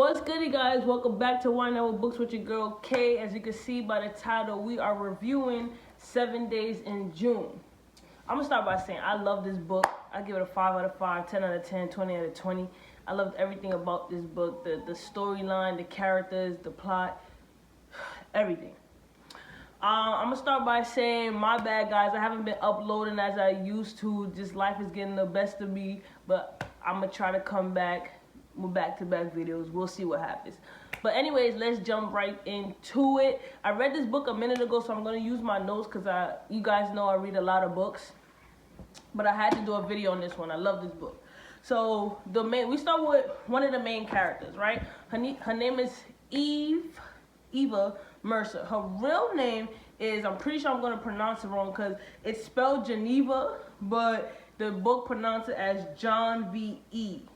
What's good, you guys? Welcome back to Wine Hour Books with your girl Kay. As you can see by the title, we are reviewing 7 Days in June. I'm gonna start by saying I love this book. I give it a 5 out of 5, 10 out of 10, 20 out of 20. I loved everything about this book, the storyline, the characters, the plot, everything. I'm gonna start by saying my bad, guys. I haven't been uploading as I used to. Just life is getting the best of me, but I'm gonna try to come back with back-to-back videos. We'll see what happens. But anyways, let's jump right into it. I read this book a minute ago, so I'm gonna use my notes because you guys know I read a lot of books, but I had to do a video on this one. I love this book. So we start with one of the main characters, right? Her name is Eva Mercer. Her real name is, I'm pretty sure I'm gonna pronounce it wrong because it's spelled Geneva, but the book pronounced it as John V. Eve,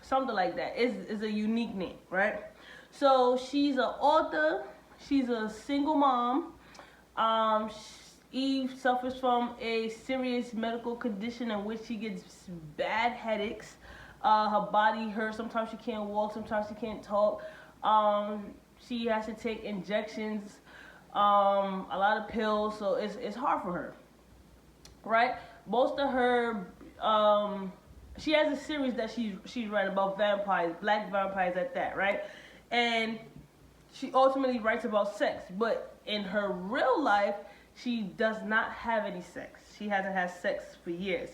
something like that. Is a unique name, right? So she's an author. She's a single mom. Eve suffers from a serious medical condition in which she gets bad headaches. Her body hurts. Sometimes she can't walk. Sometimes she can't talk. She has to take injections, a lot of pills. So it's hard for her, right? Most of her she has a series that she's writing about vampires, black vampires at that, right? And she ultimately writes about sex, but in her real life, she does not have any sex. She hasn't had sex for years.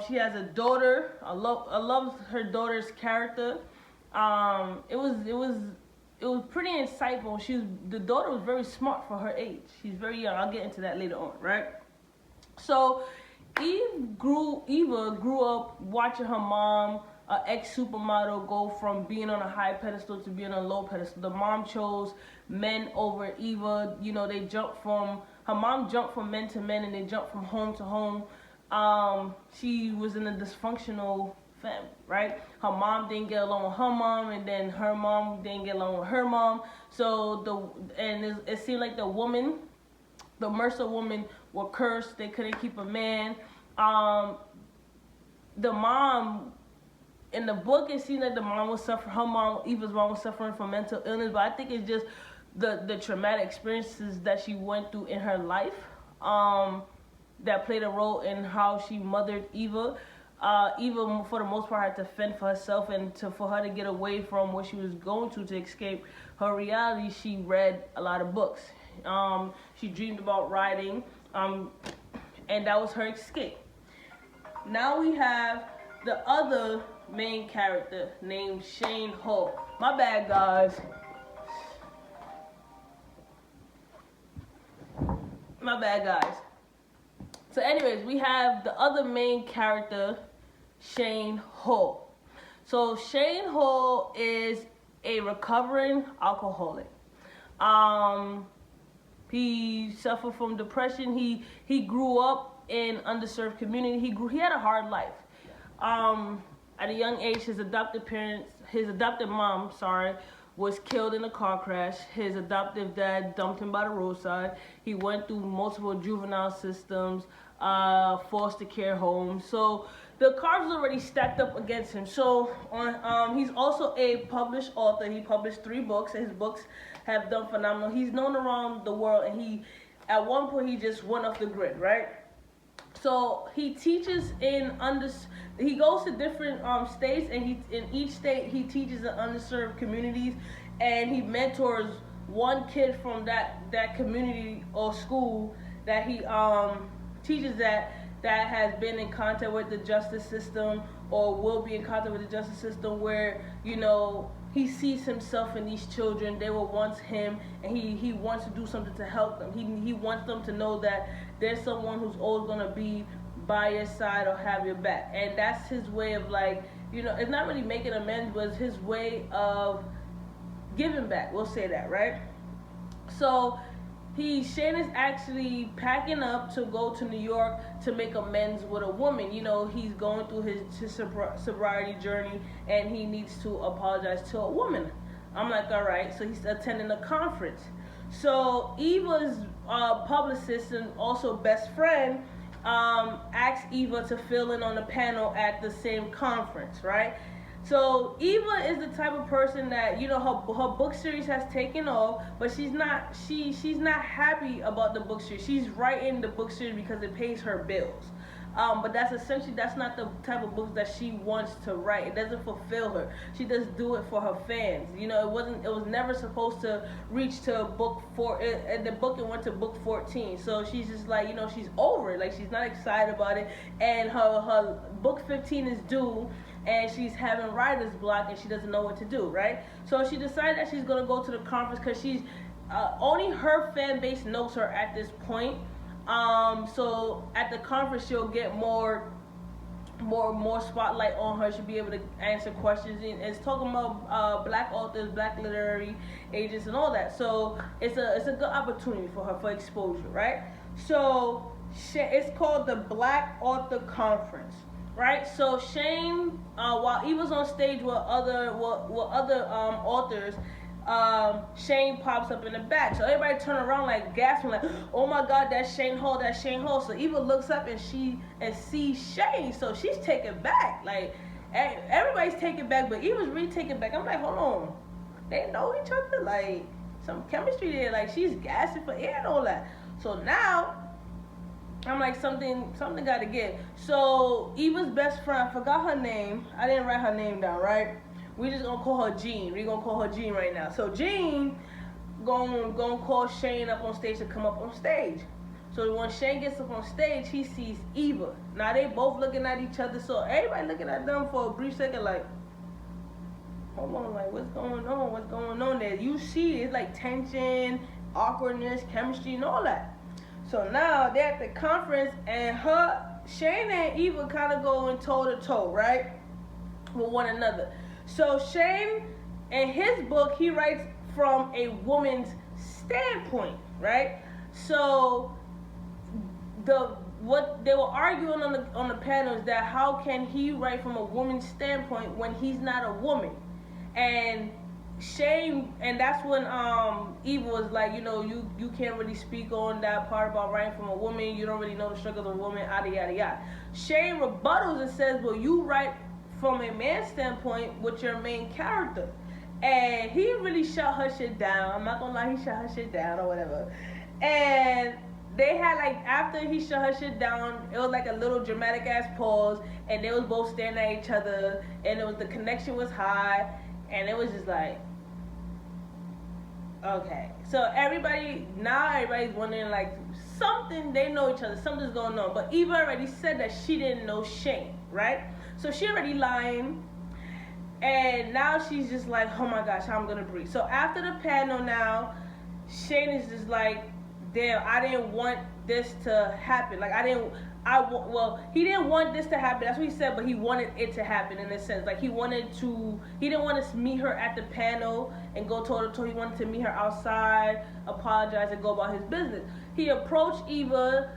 She has a daughter. I love her daughter's character. It was pretty insightful. The daughter was very smart for her age. She's very young. I'll get into that later on, right? So Eva grew up watching her mom, an ex-supermodel, go from being on a high pedestal to being on a low pedestal. The mom chose men over Eva. You know, her mom jumped from men to men, and they jumped from home to home. She was in a dysfunctional family, right? Her mom didn't get along with her mom, and then her mom didn't get along with her mom. So it seemed like the Mercer woman were cursed. They couldn't keep a man. The mom, in the book, it seemed like the mom was suffering. Eva's mom was suffering from mental illness, but I think it's just the traumatic experiences that she went through in her life that played a role in how she mothered Eva. Eva, for the most part, had to fend for herself, and for her to get away from what she was going to escape her reality, she read a lot of books. She dreamed about writing, and that was her escape. Now we have the other main character named Shane Hall. My bad, guys. So anyways, we have the other main character, Shane Hall. So Shane Hall is a recovering alcoholic. He suffered from depression. He grew up in underserved community. He had a hard life. At a young age, his adopted mom, was killed in a car crash. His adoptive dad dumped him by the roadside. He went through multiple juvenile systems, foster care homes. So the cards was already stacked up against him. So he's also a published author. He published 3 books, and his books have done phenomenal. He's known around the world, and at one point he just went off the grid, right? So he teaches he goes to different states, and in each state he teaches in underserved communities, and he mentors one kid from that community or school that he teaches that has been in contact with the justice system or will be in contact with the justice system, where, you know, he sees himself in these children. They were once him, and he wants to do something to help them. He wants them to know that there's someone who's always going to be by your side or have your back. And that's his way of, like, you know, it's not really making amends, but it's his way of giving back. We'll say that, right? So Shane is actually packing up to go to New York to make amends with a woman. You know, he's going through his sobriety journey, and he needs to apologize to a woman. I'm like, all right. So he's attending a conference. So Eva's publicist and also best friend asked Eva to fill in on the panel at the same conference, right? So Eva is the type of person that, you know, her book series has taken off, but she's not happy about the book series. She's writing the book series because it pays her bills. But that's not the type of books that she wants to write. It doesn't fulfill her. She just do it for her fans. You know, it was never supposed to reach to book 4, and the book it went to book 14. So she's just like, you know, she's over it. Like, she's not excited about it. And her book 15 is due, and she's having writer's block, and she doesn't know what to do, right? So she decided that she's gonna go to the conference because she's only her fan base knows her at this point. So at the conference, she'll get more spotlight on her. She'll be able to answer questions, and it's talking about black authors, black literary agents, and all that. So it's a good opportunity for her for exposure, right? So it's called the Black Author Conference, right? So Shane, while he was on stage with other authors, Shane pops up in the back. So everybody turn around like gasping, like, oh my God, that's Shane Hall, that's Shane Hall. So Eva looks up and sees Shane. So she's taken back. Like, everybody's taken back, but Eva's really taken back. I'm like, hold on. They know each other? Like, some chemistry there. Like, she's gasping for air and all that. So now, I'm like, something gotta give. So Eva's best friend, I forgot her name. I didn't write her name down, right? We just gonna call her Jean. We gonna call her Jean right now. So Jean gonna call Shane up on stage to come up on stage. So when Shane gets up on stage, he sees Eva. Now they both looking at each other. So everybody looking at them for a brief second, like, hold on, like, what's going on? What's going on there? You see, it's like tension, awkwardness, chemistry, and all that. So now they're at the conference, and Shane and Eva kind of going toe to toe, right, with one another. So Shane, in his book, he writes from a woman's standpoint, right? So what they were arguing on the panel is that how can he write from a woman's standpoint when he's not a woman? And Shane, and that's when Eva was like, you know, you can't really speak on that part about writing from a woman. You don't really know the struggle of a woman, yada yada yada. Shane rebuttals and says, well, you write from a man's standpoint with your main character. And he really shut her shit down. I'm not gonna lie, he shut her shit down or whatever. And they had, like, after he shut her shit down, it was like a little dramatic ass pause, and they was both staring at each other, and the connection was high, and it was just like, okay. So everybody's wondering, like, something, they know each other, something's going on. But Eva already said that she didn't know Shane, right? So she already lying, and now she's just like, oh my gosh, how I'm gonna breathe. So after the panel now, Shane is just like, damn, I didn't want this to happen. Like, he didn't want this to happen. That's what he said, but he wanted it to happen in a sense. Like, he didn't want to meet her at the panel and go toe to toe. He wanted to meet her outside, apologize, and go about his business. He approached Eva.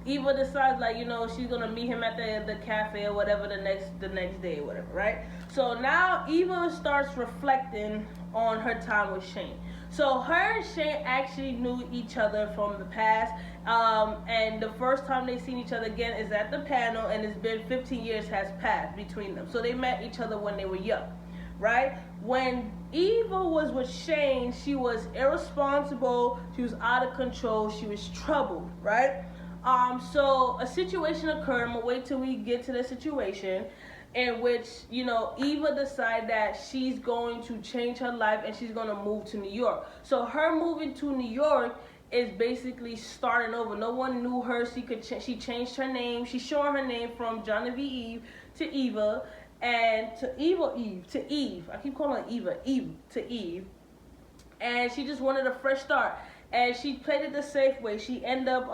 Eva decides, like, you know, she's gonna meet him at the cafe or whatever the next day or whatever, right? So now Eva starts reflecting on her time with Shane. So her and Shane actually knew each other from the past, and the first time they seen each other again is at the panel, and it's been 15 years has passed between them. So they met each other when they were young, right? When Eva was with Shane, she was irresponsible, she was out of control, she was troubled, right? So a situation occurred. I'm gonna wait till we get to the situation, in which, you know, Eva decided that she's going to change her life and she's gonna move to New York. So her moving to New York is basically starting over. No one knew her. She changed her name. She's showing her name from Genevieve to Eva, and to Eve. I keep calling her Eva to Eve, and she just wanted a fresh start. And she played it the safe way. She ended up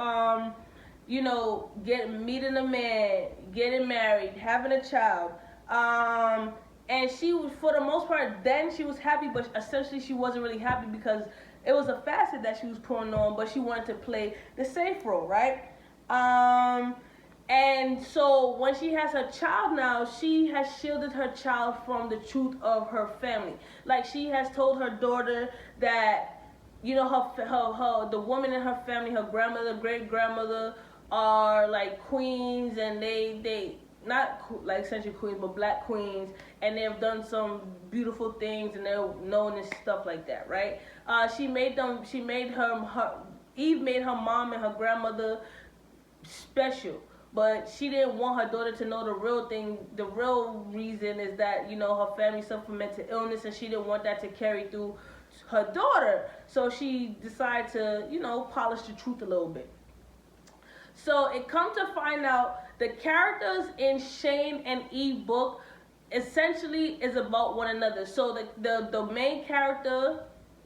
you know, meeting a man, getting married, having a child. And she was, for the most part, then she was happy, but essentially she wasn't really happy because it was a facet that she was putting on, but she wanted to play the safe role, right? And so when she has her child now, she has shielded her child from the truth of her family. Like, she has told her daughter that, you know, the woman in her family, her grandmother, great grandmother, are like queens, and they not like essentially queens, but black queens, and they've done some beautiful things, and they're known and stuff like that, right? Eve made her mom and her grandmother special, but she didn't want her daughter to know the real thing. The real reason is that, you know, her family suffered from mental illness, and she didn't want that to carry through her daughter. So she decided to, you know, polish the truth a little bit. So it comes to find out the characters in Shane and Eve book essentially is about one another. So the main character,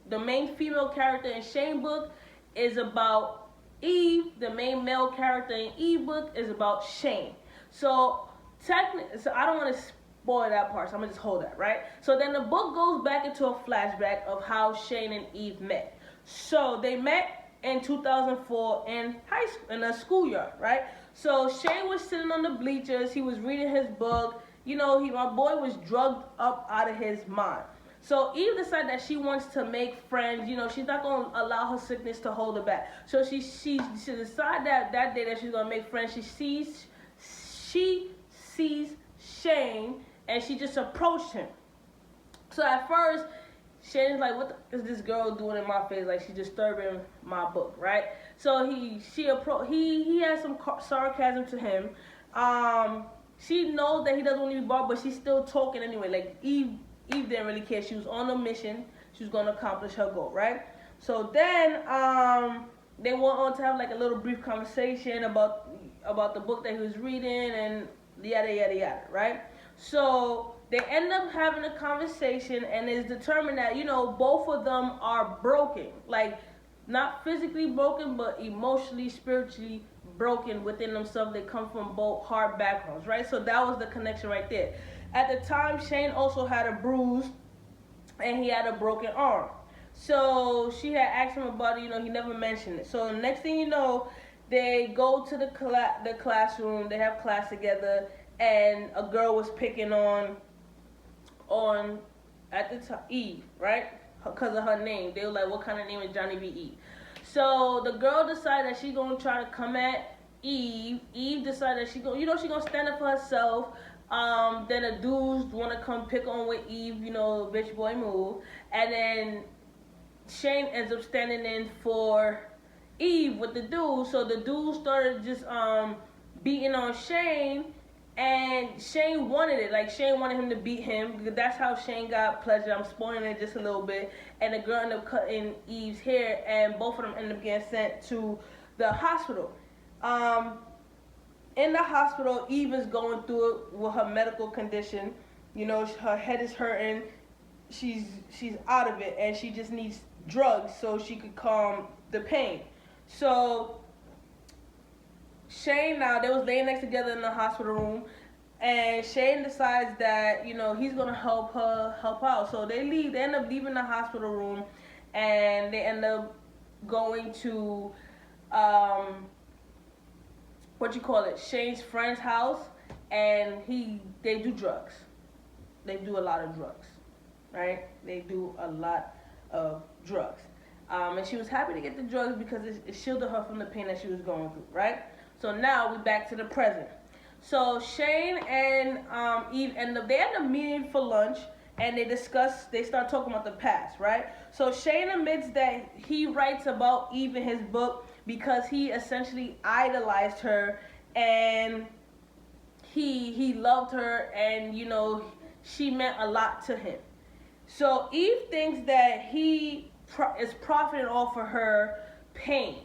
the main female character in Shane book is about Eve. The main male character in Eve book is about Shane. So I don't want to spoil that part, so I'm gonna just hold that, right? So then the book goes back into a flashback of how Shane and Eve met. So they met in 2004 in high school, in a schoolyard, right? So Shane was sitting on the bleachers. He was reading his book. You know, my boy was drugged up out of his mind. So Eve decided that she wants to make friends. You know, she's not going to allow her sickness to hold her back. So she decided that day that she's going to make friends. She sees Shane, and she just approached him. So at first, Shane's like, what is this girl doing in my face? Like, she's disturbing my book, right? So he has some sarcasm to him. She knows that he doesn't want to be bothered, but she's still talking anyway. Like, Eve didn't really care. She was on a mission. She was going to accomplish her goal, right? So then they went on to have like a little brief conversation about the book that he was reading and yada, yada, yada, right? So they end up having a conversation, and it's determined that, you know, both of them are broken. Like, not physically broken, but emotionally, spiritually broken within themselves. They come from both hard backgrounds, right? So that was the connection right there. At the time, Shane also had a bruise, and he had a broken arm. So she had asked him about it, you know, he never mentioned it. So the next thing you know, they go to the classroom, they have class together, and a girl was picking on at the time Eve, right? Because of her name. They were like, what kind of name is Johnny B. Eve? So the girl decided that she's gonna try to come at Eve. Eve decided that she's gonna stand up for herself. Then the dudes wanna come pick on with Eve, you know, bitch boy move. And then Shane ends up standing in for Eve with the dudes. So the dudes started just beating on Shane. And Shane wanted it. Like, Shane wanted him to beat him, because that's how Shane got pleasure. I'm spoiling it just a little bit. And the girl ended up cutting Eve's hair, and both of them ended up getting sent to the hospital. In the hospital, Eve is going through it with her medical condition. You know, her head is hurting. She's out of it, and she just needs drugs so she could calm the pain. So Shane, now they was laying next together in the hospital room, and Shane decides that, you know, he's gonna help out. So they end up leaving the hospital room, and they end up going to Shane's friend's house, and they do drugs. They do a lot of drugs, right? They do a lot of drugs. And she was happy to get the drugs because it shielded her from the pain that she was going through, right? So now we're back to the present. So Shane and Eve end up meeting for lunch, and they start talking about the past, right? So Shane admits that he writes about Eve in his book because he essentially idolized her, and he loved her, and, you know, she meant a lot to him. So Eve thinks that he is profiting off of her pain,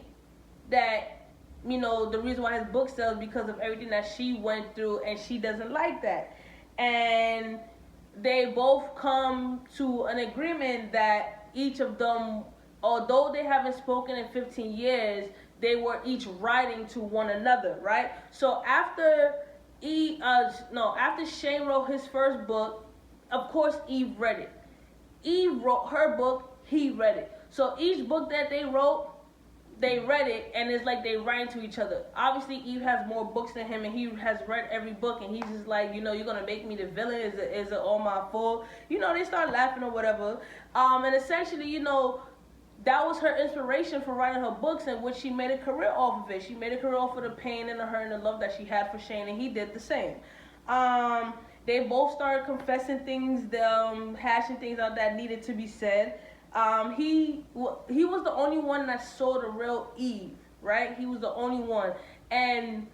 that, you know, the reason why his book sells because of everything that she went through, and she doesn't like that. And they both come to an agreement that each of them, although they haven't spoken in 15 years, they were each writing to one another, right? So after Shane wrote his first book, of course Eve read it. Eve wrote her book, he read it. So each book that they wrote, they read it, and it's like they write to each other. Obviously, Eve has more books than him, and he has read every book, and he's just like, you know, you're gonna make me the villain? Is it all my fault? You know, they start laughing or whatever. And essentially, you know, that was her inspiration for writing her books, in which she made a career off of it. She made a career off of the pain and the hurt and the love that she had for Shane, and he did the same. They both started confessing things, hashing things out that needed to be said. He was the only one that saw the real Eve, right? He was the only one, and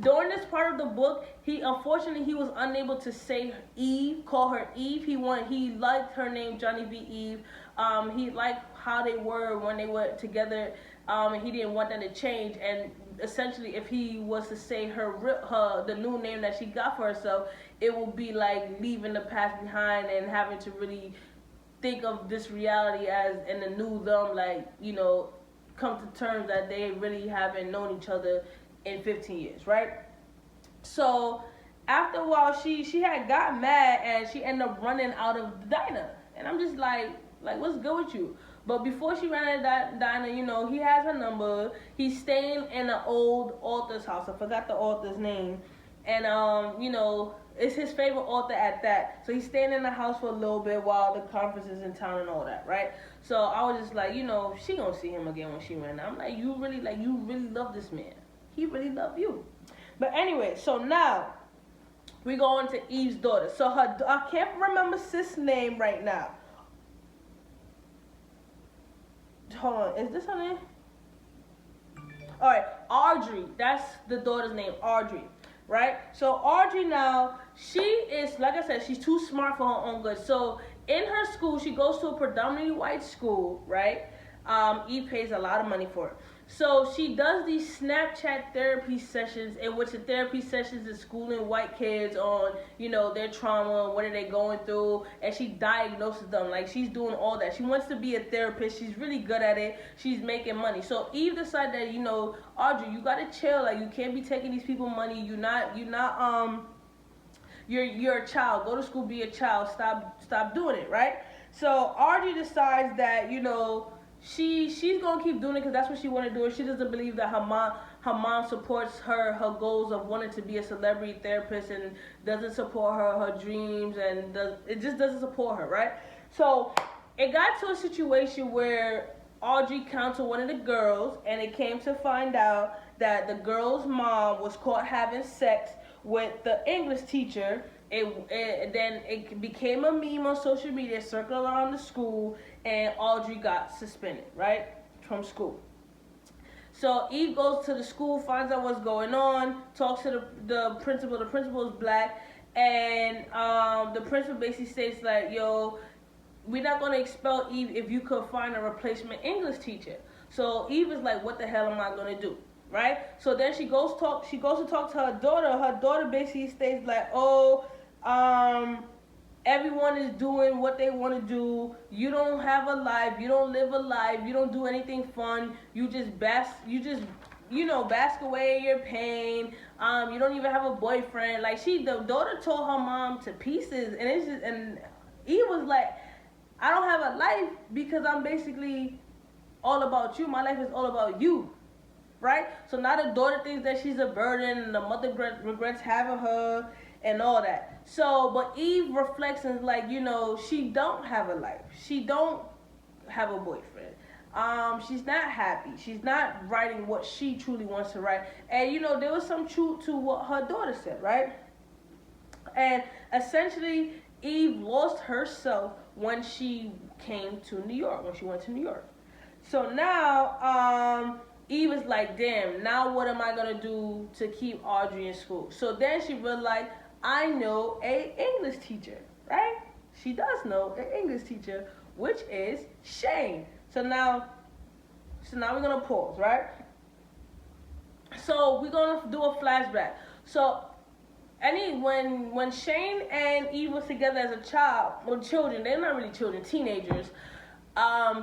during this part of the book, he was unable to say Eve, call her Eve. He liked her name, Johnny B. Eve. He liked how they were when they were together, and he didn't want that to change. And essentially, if he was to say the new name that she got for herself, it would be like leaving the past behind and having to really think of this reality as in the new them, like, you know, come to terms that they really haven't known each other in 15 years, right? So after a while, she had got mad and she ended up running out of the diner. And I'm just like what's good with you? But before she ran out of the diner, you know, he has her number. He's staying in an old author's house. I forgot the author's name. And, you know, it's his favorite author at that. So he's staying in the house for a little bit while the conference is in town and all that, right? So I was just like, you know, she gonna see him again when she ran out. I'm like, you really love this man. He really loved you. But anyway, so now we go on to Eve's daughter. So I can't remember sis' name right now. Hold on, is this her name? All right, Audrey. That's the daughter's name, Audrey. Right? So Audrey now, she is, like I said, she's too smart for her own good. So in her school, she goes to a predominantly white school, right? Eve pays a lot of money for it. So she does these Snapchat therapy sessions, in which the therapy sessions is schooling white kids on, you know, their trauma, what are they going through, and she diagnoses them. Like, she's doing all that. She wants to be a therapist. She's really good at it. She's making money. So Eve decided that, you know, Audrey, you gotta chill. Like, you can't be taking these people money. You're a child. Go to school, be a child. Stop doing it, right? So Audrey decides that, you know, she's gonna keep doing it because that's what she want to do. She doesn't believe that her mom supports her goals of wanting to be a celebrity therapist, and doesn't support her dreams, and it just doesn't support her, right? So it got to a situation where Audrey counseled one of the girls, and it came to find out that the girl's mom was caught having sex with the English teacher. Then it became a meme on social media, circled around the school, and Audrey got suspended, right, from school. So Eve goes to the school, finds out what's going on, talks to the principal. The principal is black, and the principal basically states like, yo, we're not going to expel Eve if you could find a replacement English teacher. So Eve is like, what the hell am I going to do? Right? So then she goes to talk to her daughter. Her daughter basically states like, oh, everyone is doing what they want to do. You don't have a life. You don't live a life. You don't do anything fun. You just bask away your pain. You don't even have a boyfriend. Like, the daughter tore her mom to pieces, and Eve was like, I don't have a life because I'm basically all about you. My life is all about you. Right? So now the daughter thinks that she's a burden, and the mother regrets having her and all that. So, but Eve reflects and is like, you know, she don't have a life. She don't have a boyfriend. She's not happy. She's not writing what she truly wants to write. And, you know, there was some truth to what her daughter said, right? And essentially, Eve lost herself when she came to New York, when she went to New York. So now, Eve is like, damn, now what am I going to do to keep Audrey in school? So then she realized, I know a English teacher, right? She does know an English teacher, which is Shane. So now we're going to pause, right? So we're going to do a flashback. So when Shane and Eve was together as a child, well, children, they're not really children, teenagers,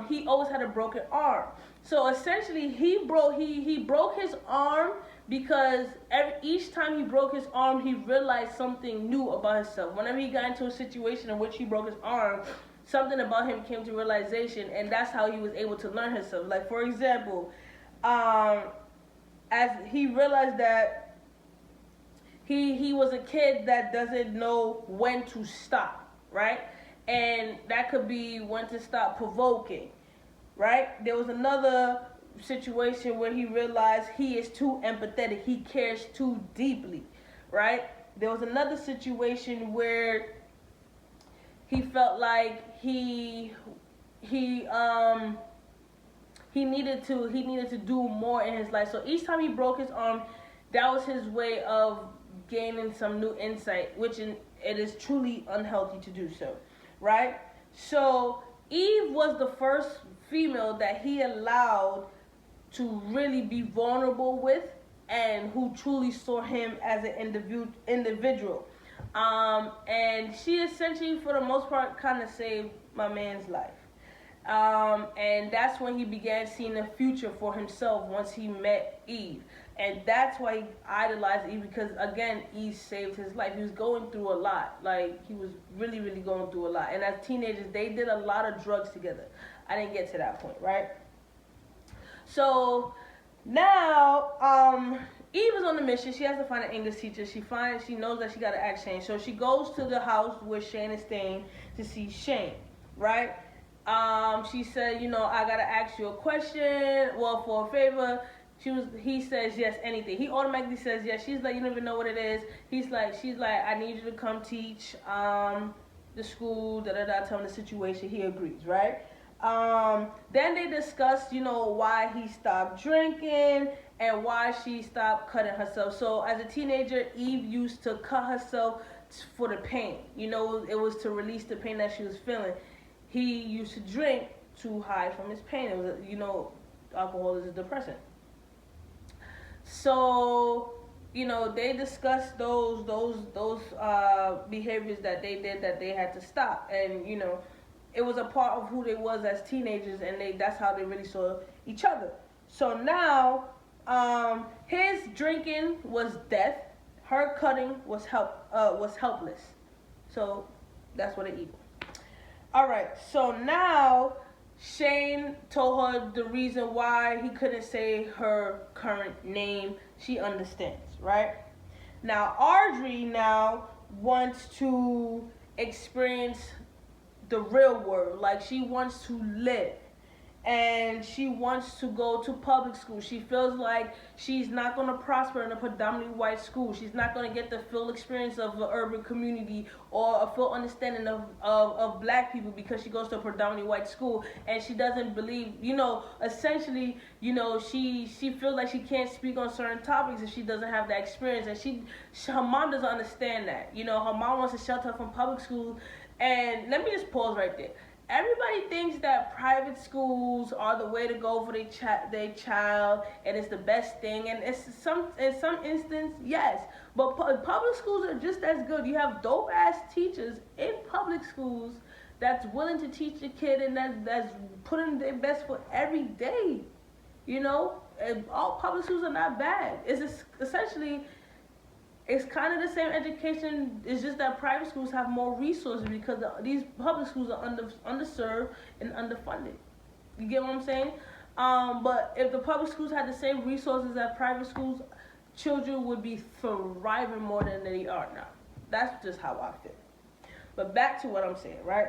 he always had a broken arm. So essentially, he broke his arm because each time he broke his arm, he realized something new about himself. Whenever he got into a situation in which he broke his arm, something about him came to realization, and that's how he was able to learn himself. Like, for example, as he realized that he was a kid that doesn't know when to stop, right? And that could be when to stop provoking, right? There was another situation where he realized he is too empathetic. He cares too deeply, right? there was another situation where he felt like he needed to do more in his life. So each time he broke his arm, that was his way of gaining some new insight, which it is truly unhealthy to do so, right? So Eve was the first female that he allowed to really be vulnerable with, and who truly saw him as an individual. And she essentially, for the most part, kind of saved my man's life. And that's when he began seeing a future for himself once he met Eve. And that's why he idolized Eve, because, again, Eve saved his life. He was going through a lot. Like, he was really, really going through a lot. And as teenagers, they did a lot of drugs together. I didn't get to that point, right? So now, Eve is on the mission. She has to find an English teacher. She knows that she got to ask Shane. So she goes to the house where Shane is staying to see Shane, right? She said, I got to ask you a question, well, for a favor. He says yes, anything. He automatically says yes. She's like, you don't even know what it is. She's like, I need you to come teach the school, tell him the situation. He agrees, right? Then they discussed, why he stopped drinking and why she stopped cutting herself. So as a teenager, Eve used to cut herself for the pain. It was to release the pain that she was feeling. He used to drink to hide from his pain. It was, alcohol is a depressant. So, they discussed those behaviors that they did that they had to stop. And, it was a part of who they was as teenagers, and that's how they really saw each other. So now, his drinking was death. Her cutting was helpless. So that's what it equals. All right. So now Shane told her the reason why he couldn't say her current name. She understands, right? Now Audrey now wants to experience the real world. Like, she wants to live, and she wants to go to public school. She feels like she's not going to prosper in a predominantly white school. She's not going to get the full experience of the urban community or a full understanding of black people, because she goes to a predominantly white school, and she doesn't believe, essentially, she feels like she can't speak on certain topics if she doesn't have that experience. And her mom doesn't understand that. Her mom wants to shelter her from public school. And let me just pause right there. Everybody thinks that private schools are the way to go for their child, and it's the best thing. And in some instance, yes. But public schools are just as good. You have dope ass teachers in public schools that's willing to teach the kid, and that's putting their best foot every day. And all public schools are not bad. It's essentially. It's kind of the same education. It's just that private schools have more resources, because these public schools are underserved and underfunded. You get what I'm saying? But if the public schools had the same resources as private schools, children would be thriving more than they are now. That's just how I feel. But back to what I'm saying, right?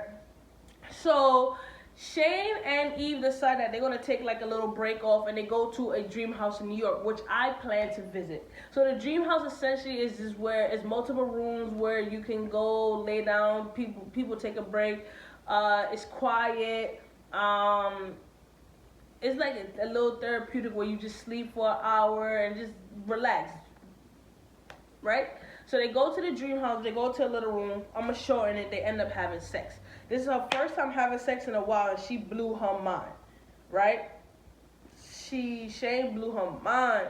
So Shane and Eve decide that they're going to take like a little break off, and they go to a dream house in New York, which I plan to visit. So the dream house essentially is just where it's multiple rooms where you can go lay down, people take a break. It's quiet. It's like a little therapeutic where you just sleep for an hour and just relax, right? So they go to the dream house, they go to a little room. I'm going to shorten it. They end up having sex. This is her first time having sex in a while, and she blew her mind, right? Shane blew her mind.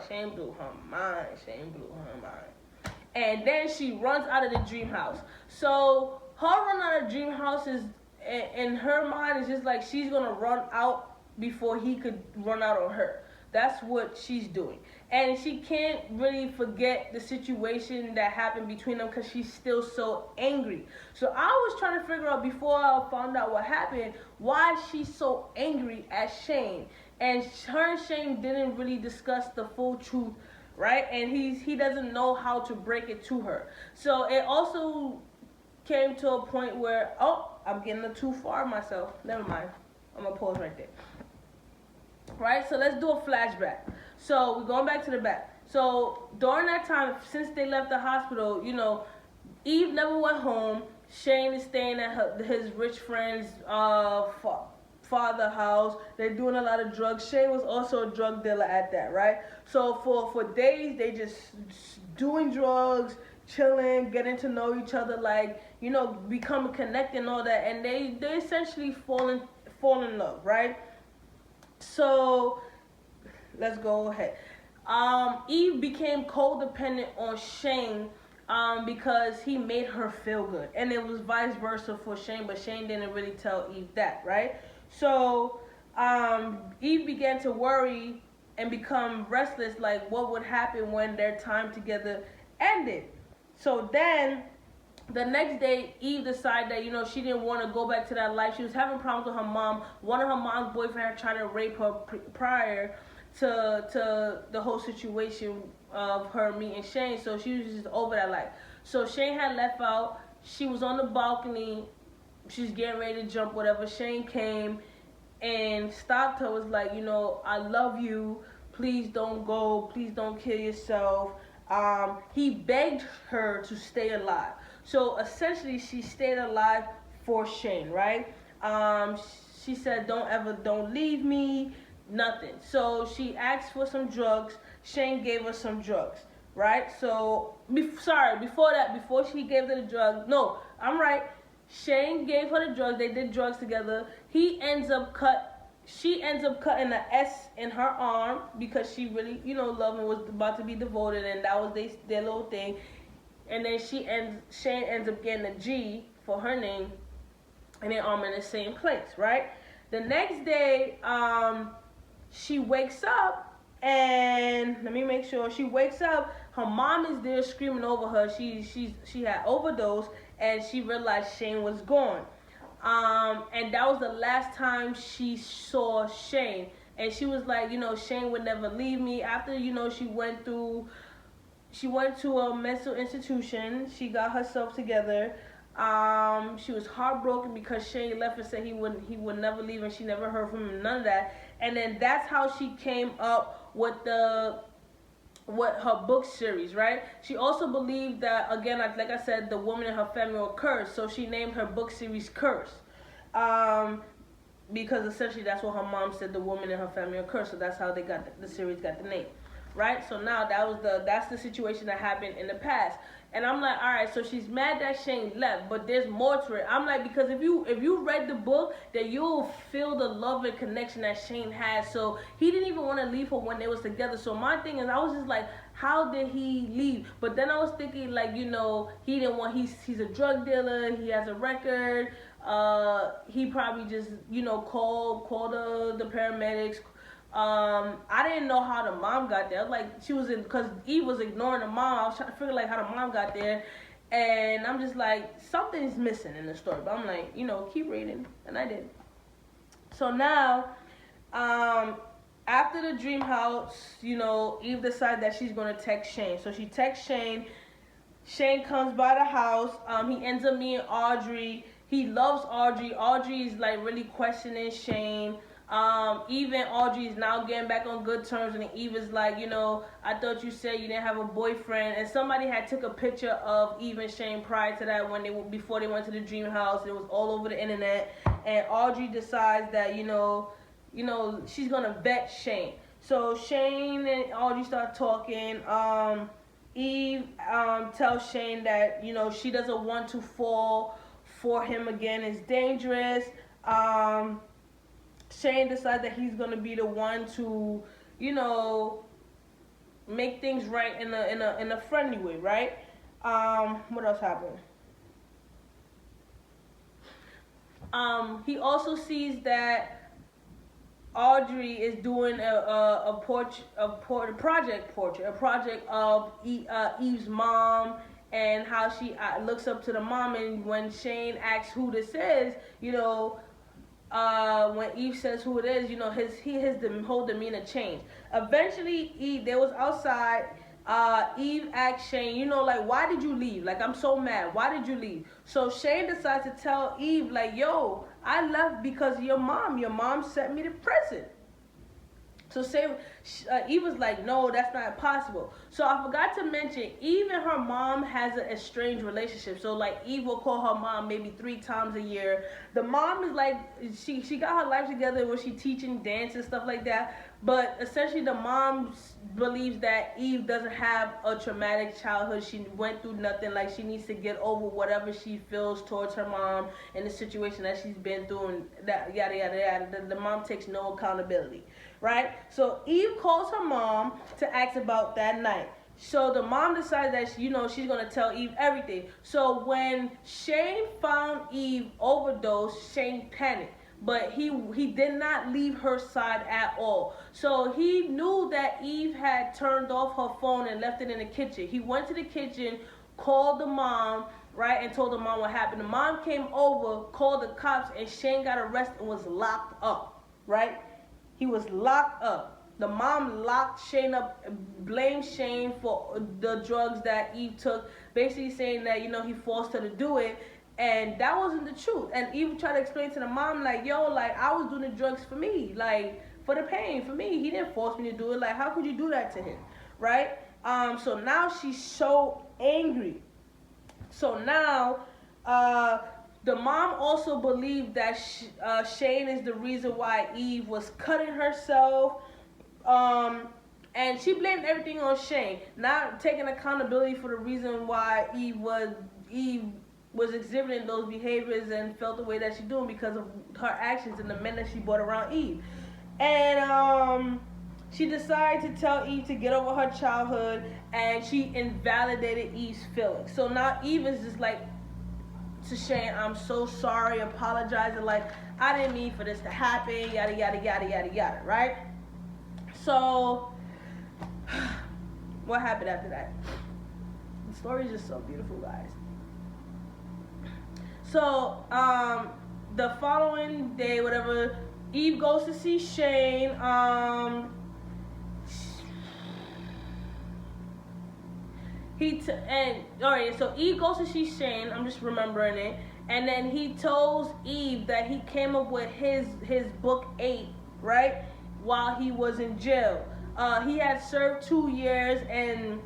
And then she runs out of the dream house. So her run out of the dream house is, in her mind, is just like she's going to run out before he could run out on her. That's what she's doing. And she can't really forget the situation that happened between them, because she's still so angry. So I was trying to figure out, before I found out what happened, why she's so angry at Shane. And her and Shane didn't really discuss the full truth, right? And he doesn't know how to break it to her. So it also came to a point where, I'm getting too far myself. Never mind. I'm going to pause right there. Right, so let's do a flashback. So we're going back to the back. So during that time, since they left the hospital, Eve never went home. Shane is staying at his rich friend's father house. They're doing a lot of drugs. Shane was also a drug dealer at that, right? So for days, they just doing drugs, chilling, getting to know each other, like, becoming connected and all that. And they essentially fall in love, right? So let's go ahead. Eve became codependent on Shane because he made her feel good. And it was vice versa for Shane, but Shane didn't really tell Eve that, right? So Eve began to worry and become restless, like what would happen when their time together ended. So then the next day, Eve decided that, she didn't want to go back to that life. She was having problems with her mom. One of her mom's boyfriend had tried to rape her prior to the whole situation of her meeting Shane. So she was just over that life. So Shane had left out. She was on the balcony. She's getting ready to jump, whatever. Shane came and stopped her, was like, I love you. Please don't go. Please don't kill yourself. He begged her to stay alive. So essentially, she stayed alive for Shane, right? She said, don't leave me, nothing. So she asked for some drugs. Shane gave her some drugs, right? So, before she gave her the drugs, no, I'm right. Shane gave her the drugs. They did drugs together. She ends up cutting an S in her arm because she really, loved and was about to be devoted, and that was their little thing. And then Shane ends up getting a G for her name and their arm in the same place, right? The next day, she wakes up, and let me make sure. She wakes up, her mom is there screaming over her. She had overdosed, and she realized Shane was gone. And that was the last time she saw Shane. And she was like, Shane would never leave me. After, she went to a mental institution. She got herself together. She was heartbroken because Shane left and said he would never leave, and she never heard from him, none of that. And then that's how she came up with her book series, right? She also believed that, again, like I said, the woman in her family were cursed, so she named her book series Curse. Because essentially that's what her mom said, the woman in her family are cursed, so that's how the series got the name. Right? So now that's the situation that happened in the past. And I'm like, all right, so she's mad that Shane left, but there's more to it. I'm like, because if you read the book, then you'll feel the love and connection that Shane has. So he didn't even want to leave her when they was together. So my thing is, I was just like, how did he leave? But then I was thinking, like, he didn't want, he's a drug dealer, he has a record, he probably just, called the paramedics. I didn't know how the mom got there. Like, because Eve was ignoring the mom. I was trying to figure how the mom got there, and I'm just like, something's missing in the story. But I'm like, keep reading, and I did. So now, after the dream house, Eve decides that she's gonna text Shane. So she texts Shane. Shane comes by the house. He ends up meeting Audrey. He loves Audrey. Audrey is like really questioning Shane. Eve and Audrey is now getting back on good terms, and Eve is like, I thought you said you didn't have a boyfriend. And somebody had took a picture of Eve and Shane prior to that before they went to the dream house. It was all over the internet, and Audrey decides that she's gonna vet Shane. So Shane and Audrey start talking. Eve tells Shane that she doesn't want to fall for him again. It's dangerous. Shane decides that he's gonna be the one to, make things right in a friendly way, right? What else happened? He also sees that Audrey is doing a project of Eve's mom, and how she looks up to the mom. And when Shane asks who this is, when Eve says who it is, his whole demeanor changed. Eventually, they was outside. Eve asked Shane, why did you leave? Like, I'm so mad. Why did you leave? So Shane decides to tell Eve, like, yo, I left because of your mom. Your mom sent me to prison. So Eve was like, no, that's not possible. So I forgot to mention, Eve and her mom has an estranged relationship. So like Eve will call her mom maybe 3 times a year. The mom is like, she got her life together where she teaching dance and stuff like that. But essentially the mom believes that Eve doesn't have a traumatic childhood. She went through nothing. Like she needs to get over whatever she feels towards her mom and the situation that she's been through and that yada yada yada. The mom takes no accountability. Right? So Eve calls her mom to ask about that night. So the mom decides that she's gonna tell Eve everything. So when Shane found Eve overdosed, Shane panicked. But he did not leave her side at all. So he knew that Eve had turned off her phone and left it in the kitchen. He went to the kitchen, called the mom, right, and told the mom what happened. The mom came over, called the cops, and Shane got arrested and was locked up, right? He was locked up. The mom locked Shane up, blamed Shane for the drugs that Eve took, basically saying that, he forced her to do it. And that wasn't the truth. And Eve tried to explain to the mom, like, yo, like, I was doing the drugs for me, like, for the pain, for me. He didn't force me to do it. Like, how could you do that to him, right? So now she's so angry. So now, the mom also believed that Shane is the reason why Eve was cutting herself. And she blamed everything on Shane, not taking accountability for the reason why Eve was exhibiting those behaviors and felt the way that she's doing because of her actions and the men that she brought around Eve. And she decided to tell Eve to get over her childhood, and she invalidated Eve's feelings. So now Eve is just like to Shane, I'm so sorry, apologizing, like, I didn't mean for this to happen, yada, yada, yada, yada, yada, right? So, what happened after that? The story is just so beautiful, guys. So, the following day, whatever, Eve goes to see Shane. So Eve goes to see Shane. I'm just remembering it. And then he tells Eve that he came up with his book 8, right, while he was in jail. He had served 2 years, and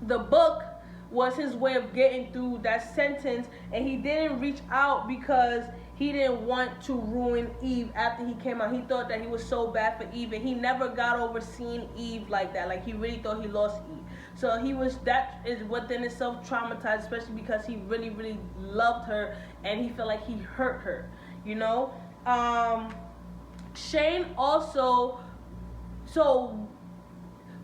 the book was his way of getting through that sentence, and he didn't reach out because he didn't want to ruin Eve after he came out. He thought that he was so bad for Eve, and he never got over seeing Eve like that. Like, he really thought he lost Eve. So that is within itself traumatized, especially because he really, really loved her, and he felt like he hurt her, Shane also,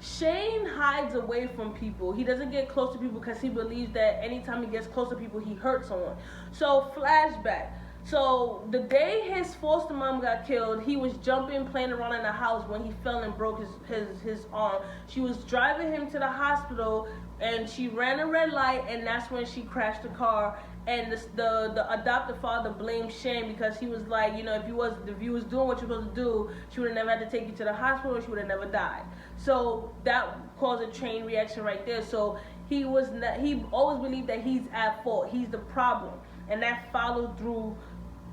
Shane hides away from people. He doesn't get close to people because he believes that anytime he gets close to people, he hurts someone. So, flashback. So, the day his foster mom got killed, he was jumping, playing around in the house when he fell and broke his arm. She was driving him to the hospital, and she ran a red light, and that's when she crashed the car. And the adoptive father blamed Shane because he was like, if you was doing what you're supposed to do, she would have never had to take you to the hospital, she would have never died. So that caused a chain reaction right there. So he always believed that he's at fault, he's the problem, and that followed through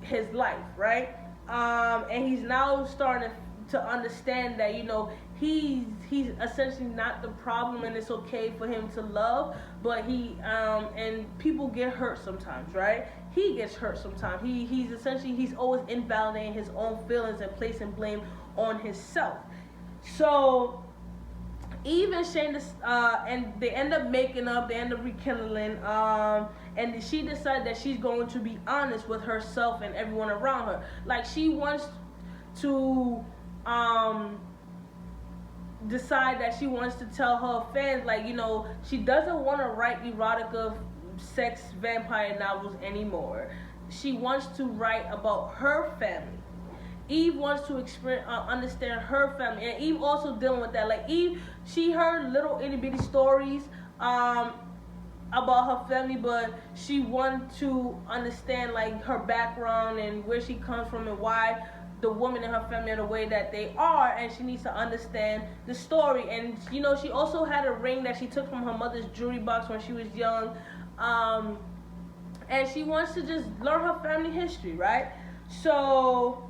his life, right? And he's now starting to understand that he's essentially not the problem, and it's okay for him to love, but and people get hurt sometimes, right? He gets hurt sometimes. He's always invalidating his own feelings and placing blame on himself. So Eve and Shane, and they end up making up, they end up rekindling, and she decided that she's going to be honest with herself and everyone around her. Like, she wants to decide that she wants to tell her fans, like, she doesn't want to write erotica, sex, vampire novels anymore. She wants to write about her family. Eve wants to understand her family, and Eve also dealing with that. Like, Eve, she heard little itty bitty stories about her family, but she wanted to understand, like, her background and where she comes from and why the women in her family are the way that they are, and she needs to understand the story. And she also had a ring that she took from her mother's jewelry box when she was young, and she wants to just learn her family history, right? So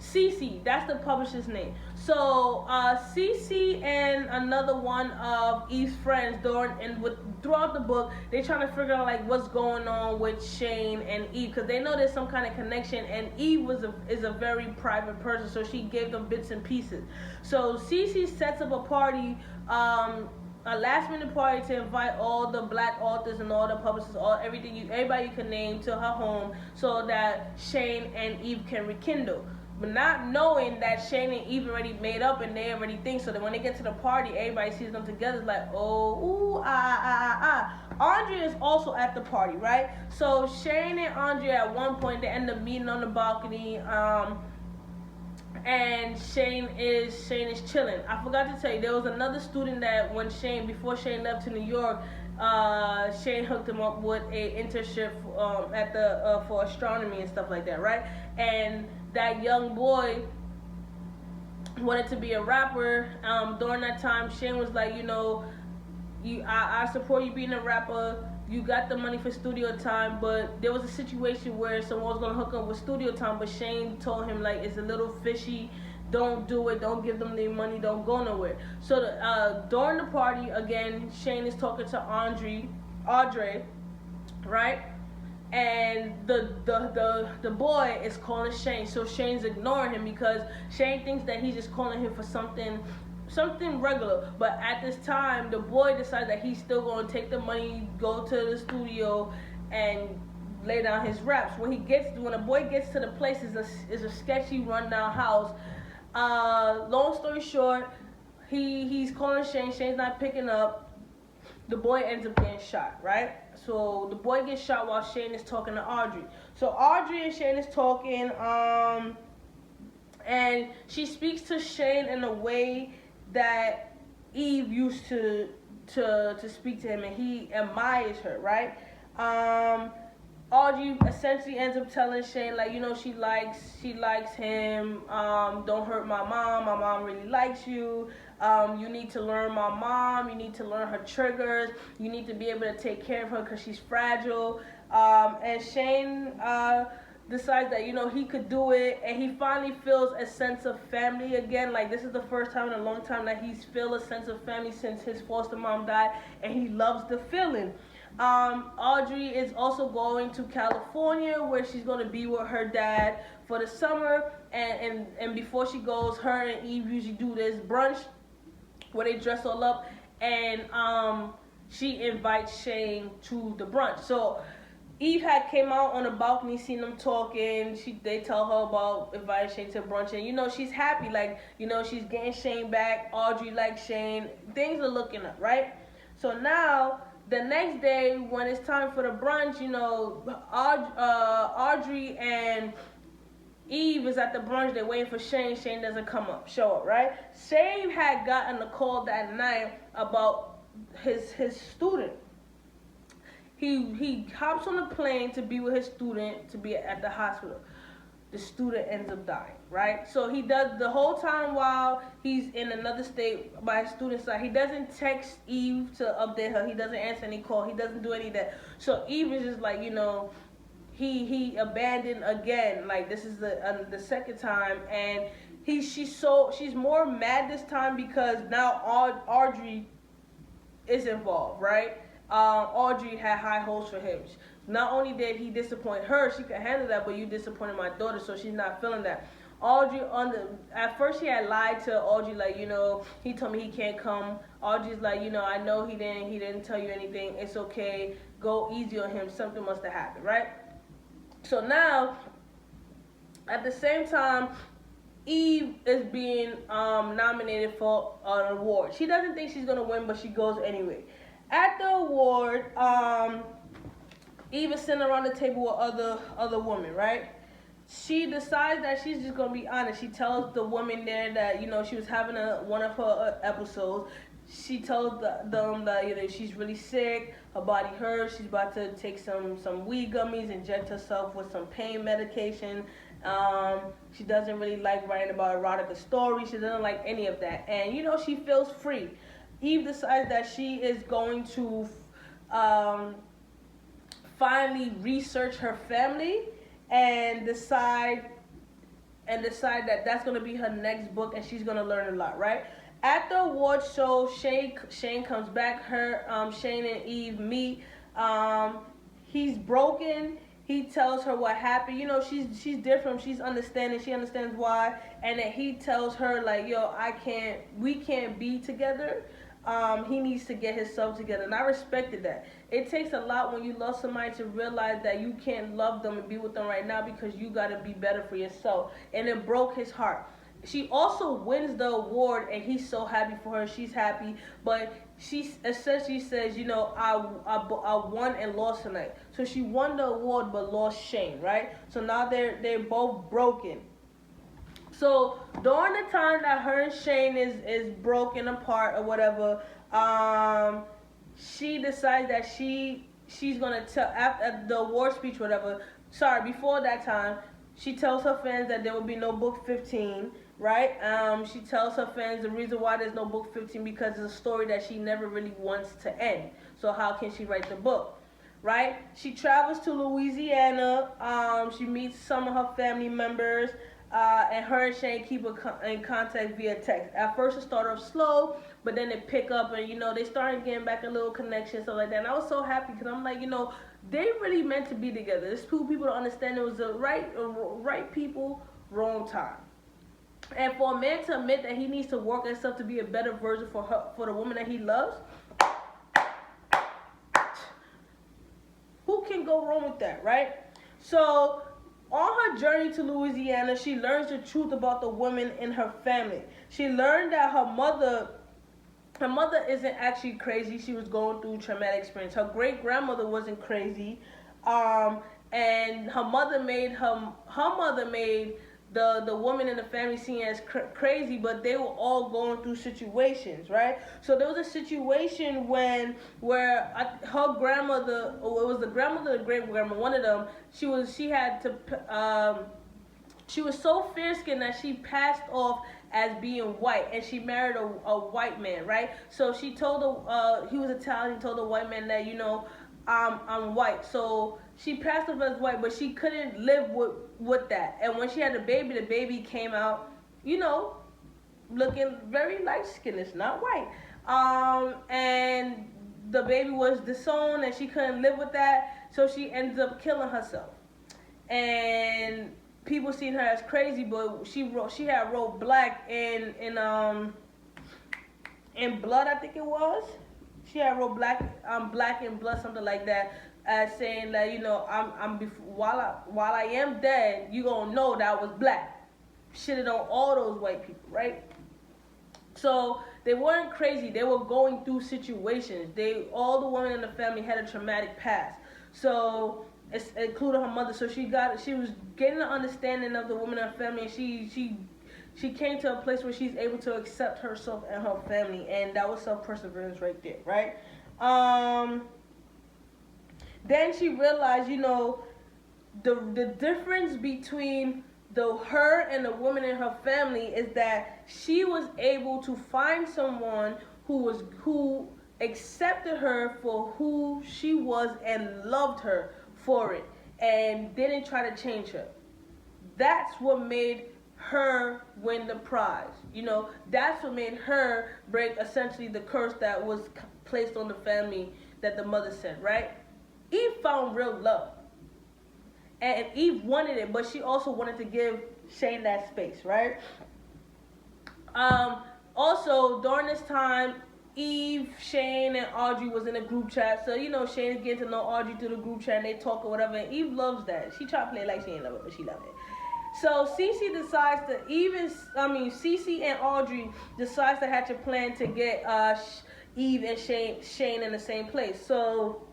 Cece, that's the publisher's name. So Cece and another one of Eve's friends throughout the book, they trying to figure out like what's going on with Shane and Eve, because they know there's some kind of connection, and Eve is a very private person, so she gave them bits and pieces. So Cece sets up a party, a last minute party to invite all the black authors and all the publishers, everybody you can name to her home, so that Shane and Eve can rekindle. But not knowing that Shane and Eve already made up and they already think, so that when they get to the party, everybody sees them together. It's like, oh, ooh, Andrea is also at the party, right? So Shane and Andrea at one point, they end up meeting on the balcony, and Shane is chilling. I forgot to tell you, there was another student that before Shane left to New York, Shane hooked him up with a internship for astronomy and stuff like that, right? And that young boy wanted to be a rapper. During that time, Shane was like, I support you being a rapper. You got the money for studio time, but there was a situation where someone was gonna hook up with studio time, but Shane told him like it's a little fishy. Don't do it. Don't give them their money. Don't go nowhere. So during the party, again, Shane is talking to Audrey, right? And the boy is calling Shane, so Shane's ignoring him because Shane thinks that he's just calling him for something regular. But at this time, the boy decides that he's still going to take the money, go to the studio, and lay down his raps. When the boy gets to the place, is a sketchy rundown house. Long story short, he's calling Shane. Shane's not picking up. The boy ends up getting shot, right? So the boy gets shot while Shane is talking to Audrey. So Audrey and Shane is talking, and she speaks to Shane in a way that Eve used to speak to him, and he admires her, right? Audrey essentially ends up telling Shane, like, she likes him. Don't hurt my mom. My mom really likes you. You need to learn my mom. You need to learn her triggers. You need to be able to take care of her because she's fragile. And Shane decides that, he could do it. And he finally feels a sense of family again. Like, this is the first time in a long time that he's felt a sense of family since his foster mom died. And he loves the feeling. Audrey is also going to California, where she's going to be with her dad for the summer. And before she goes, her and Eve usually do this brunch where they dress all up, and she invites Shane to the brunch. So Eve had came out on the balcony, seen them talking. They tell her about inviting Shane to brunch, and she's happy, like, she's getting Shane back. Audrey likes Shane. Things are looking up, right? So now the next day, when it's time for the brunch, Audrey and Eve is at the brunch. They're waiting for Shane. Shane doesn't show up, right? Shane had gotten a call that night about his student. He hops on the plane to be with his student, to be at the hospital. The student ends up dying, right? So he does the whole time while he's in another state by his student's side. He doesn't text Eve to update her. He doesn't answer any call. He doesn't do any of that. So Eve is just like, he abandoned again. Like, this is the second time, and she's more mad this time because now Audrey is involved, right? Audrey had high hopes for him. Not only did he disappoint her, she could handle that, but you disappointed my daughter, so she's not feeling that. Audrey, at first she had lied to Audrey, like, he told me he can't come. Audrey's like, I know he didn't tell you anything. It's okay. Go easy on him. Something must have happened, right? So now, at the same time, Eve is being nominated for an award. She doesn't think she's going to win, but she goes anyway. At the award, Eve is sitting around the table with other women, right? She decides that she's just going to be honest. She tells the woman there that, she was having one of her episodes. She tells them that she's really sick, her body hurts, she's about to take some weed gummies, inject herself with some pain medication. She doesn't really like writing about erotica stories. She doesn't like any of that. And, she feels free. Eve decides that she is going to finally research her family and decide and decide that that's gonna be her next book, and she's gonna learn a lot, right? At the award show, Shane comes back. Shane and Eve meet. He's broken. He tells her what happened. You know, she's different. She's understanding. She understands why. And then he tells her like, yo, we can't be together. He needs to get himself together. And I respected that. It takes a lot when you love somebody to realize that you can't love them and be with them right now because you got to be better for yourself. And it broke his heart. She also wins the award, and he's so happy for her. She's happy, but she essentially says, you know, I won and lost tonight. So she won the award but lost Shane, right? So now they're both broken. So during the time that her and Shane is broken apart or whatever, she decides that she's gonna tell after the award speech, whatever. Sorry, before that time, she tells her fans that there will be no book 15. Right? She tells her fans the reason why there's no book 15 because it's a story that she never really wants to end. So how can she write the book? Right? She travels to Louisiana. She meets some of her family members. And her and Shane keep in contact via text. At first it started off slow, but then they pick up and, you know, they started getting back a little connection, stuff like that. And I was so happy because I'm like, you know, they really meant to be together. There's two people to understand it was the right people, wrong time. And for a man to admit that he needs to work on himself to be a better version for the woman that he loves, who can go wrong with that, right? So on her journey to Louisiana, she learns the truth about the women in her family. She learned that her mother isn't actually crazy. She was going through traumatic experience. Her great-grandmother wasn't crazy, and her mother made the woman in the family seen as crazy, but they were all going through situations, right? So there was a situation where her grandmother, or it was the grandmother or the great grandmother, one of them, she was so fair-skinned that she passed off as being white, and she married a white man, right? So she told he was Italian, told the white man that, you know, I'm white. So she passed off as white, but she couldn't live with that. And when she had the baby came out, you know, looking very light-skinned. It's not white. And the baby was disowned, and she couldn't live with that. So she ended up killing herself. And people seen her as crazy, but she had wrote black in blood, I think it was. She had wrote black in blood, something like that, as saying that, you know, while I am dead, you gonna know that I was black. Shitted on all those white people, right? So they weren't crazy. They were going through situations. All the women in the family had a traumatic past. So it's including her mother. So she was getting an understanding of the women in her family, and she came to a place where she's able to accept herself and her family, and that was self-perseverance right there, right? Then she realized, you know, the difference between her and the woman in her family is that she was able to find someone who accepted her for who she was and loved her for it and didn't try to change her. That's what made her win the prize. You know, that's what made her break essentially the curse that was placed on the family that the mother said, right? Eve found real love. And Eve wanted it, but she also wanted to give Shane that space, right? Also, during this time, Eve, Shane, and Audrey was in a group chat. So, you know, Shane is getting to know Audrey through the group chat, and they talk or whatever. And Eve loves that. She tried to play like she ain't love it, but she loved it. So Cece decides to Cece and Audrey decides to hatch a plan to get Eve and Shane in the same place. So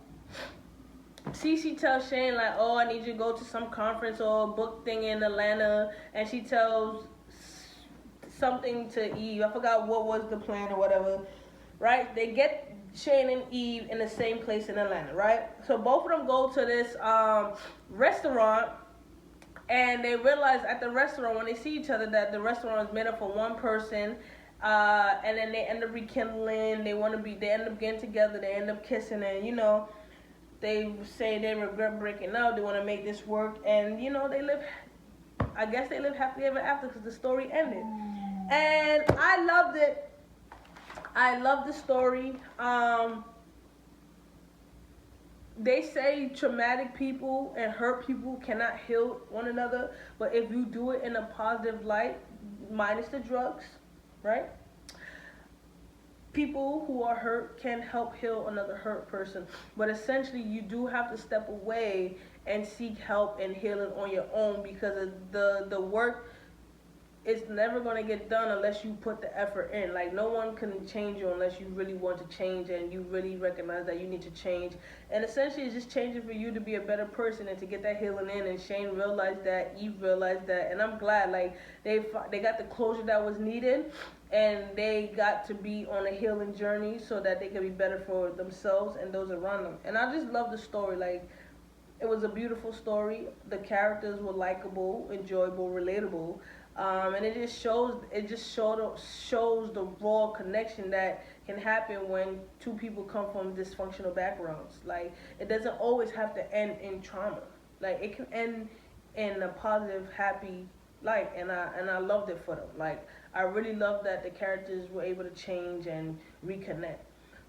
Cece tells Shane like, oh, I need you to go to some conference or book thing in Atlanta, and she tells something to Eve. I forgot what was the plan or whatever. Right? They get Shane and Eve in the same place in Atlanta, right? So both of them go to this restaurant. And they realize at the restaurant, when they see each other, that the restaurant is made up for one person. And then they end up rekindling. They end up getting together. They end up kissing. And, you know, they say they regret breaking up. They want to make this work. And, you know, they live I guess they lived happily ever after because the story ended. And I loved it. I love the story. They say traumatic people and hurt people cannot heal one another, but if you do it in a positive light, minus the drugs, right? People who are hurt can help heal another hurt person. But essentially, you do have to step away and seek help and healing on your own, because the work is never going to get done unless you put the effort in. Like, no one can change you unless you really want to change and you really recognize that you need to change. And essentially, it's just changing for you to be a better person and to get that healing in. And Shane realized that, Eve realized that, and I'm glad, like, they got the closure that was needed, and they got to be on a healing journey so that they can be better for themselves and those around them. And I just love the story. Like, it was a beautiful story. The characters were likable, enjoyable, relatable. And it just shows the raw connection that can happen when two people come from dysfunctional backgrounds. Like, it doesn't always have to end in trauma. Like, it can end in a positive, happy light, and I loved it for them. Like, I really love that the characters were able to change and reconnect.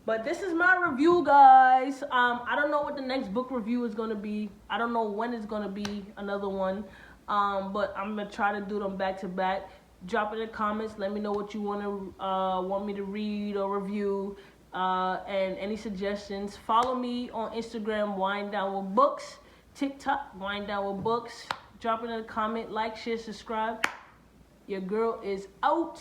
But this is my review, guys. I don't know what the next book review is gonna be. I don't know when it's gonna be another one. But I'm gonna try to do them back to back. Drop it in the comments. Let me know what you want me to read or review, and any suggestions. Follow me on Instagram, Wind Down with Books, TikTok, Wind Down with Books. Drop it in the comment. Like, share, subscribe. Your girl is out.